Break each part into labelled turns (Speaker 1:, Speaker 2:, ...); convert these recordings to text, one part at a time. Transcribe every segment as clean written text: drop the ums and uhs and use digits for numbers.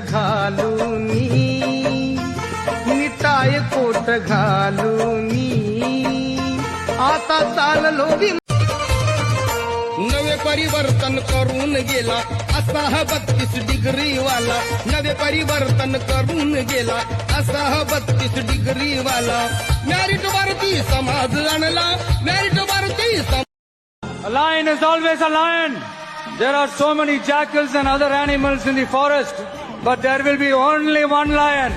Speaker 1: घालूनी, निटाय coat घालूनी, आता चाललो नवे परिवर्तन करून गेला असा हा 32 डिग्री वाला, नवे परिवर्तन करून गेला असा हा 32 डिग्री वाला, मॅरिट वरती समाज आणला, मॅरिट वरती
Speaker 2: A lion is always a lion. There are so many jackals and other animals in the forest, but there will be only one lion.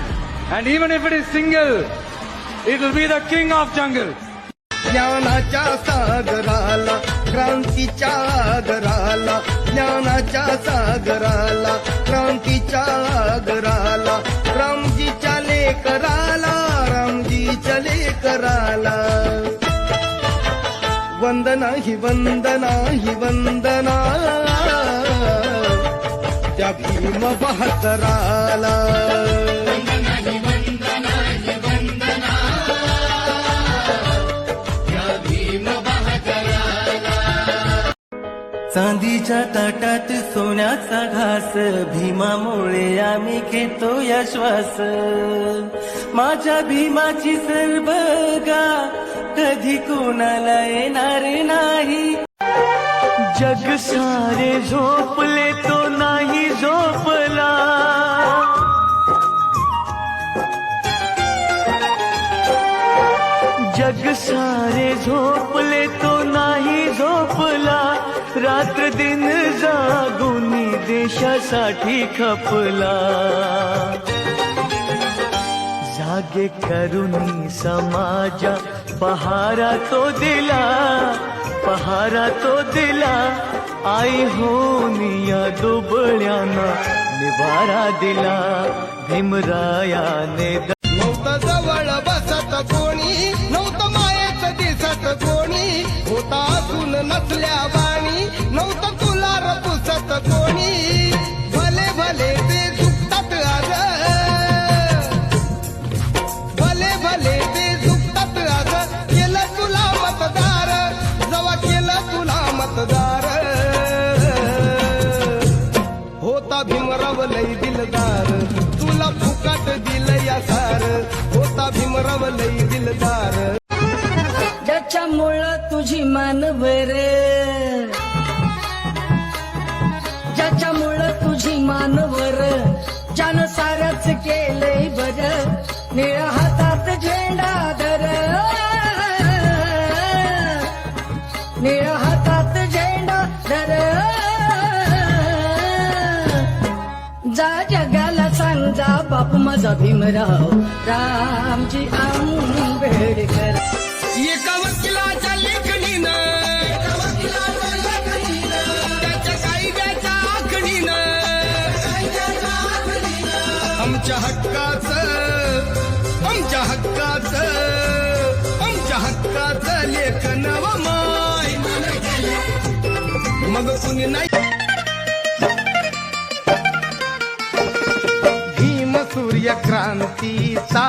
Speaker 2: And even if it is single, it will be the king of jungle.
Speaker 1: ज्ञानाच्या सागराला, क्रांतीच्या आगराला, ज्ञानाच्या सागराला, क्रांतीच्या आगराला, रामजीच्या लेकराला, रामजीच्या लेकराला, वंदना ही वंदना ही वंदना त्या भीम बहादराला.
Speaker 3: चांदीच्या ताटात सोन्याचा घास, भीमामुळे आम्ही घेतो या श्वास. माझ्या भीमाची सरबगा कधी कोणाला येणार नाही. जग सारे झोपले तो नाही झोपला, जग सारे झोपले तो नाही झोपला. रात्र दिन जागुनी देशासाठी खपला. जागे करुणी समाजा पहारा तो दिला, पहारा तो दिला. आई होनिया दुबळ्यांना निवारा दिला. भीमरायाने
Speaker 1: नव्हतं जवळ बसत कोणी, नव्हतं मायेचं दिसत कोणी, होता असून नसल्या बाणी, नव्हतं तुला पुसत कोणी. भले भले ते झुकतात आज, भले भले ते झुकतात आज. केलं तुला मतदार, जवा केलं तुला मतदार, होता भीमराव लई दिलदार, तुला फुकट दिलं या सार, होता भीमराव लई दिलदार.
Speaker 4: ज्याच्यामुळं तुझी मानवर, ज्याच्यामुळं तुझी मानवर, ज्यानं सारच केलंय बर. निळ्या हातात झेंडा धर, निळ्या हातात झेंडा धर. जा जगाला सांग, जा बापू माझा भीमराव रामजी आंबेडकर.
Speaker 1: एका वकिलाच्या लेखणीनं, त्याच्या कायद्याच्या आखणीनं, आमच्या हक्काचं, आमच्या हक्काचं, आमच्या हक्काचं लेखन व माय मग कुणी नाही. भीम सूर्य क्रांतीचा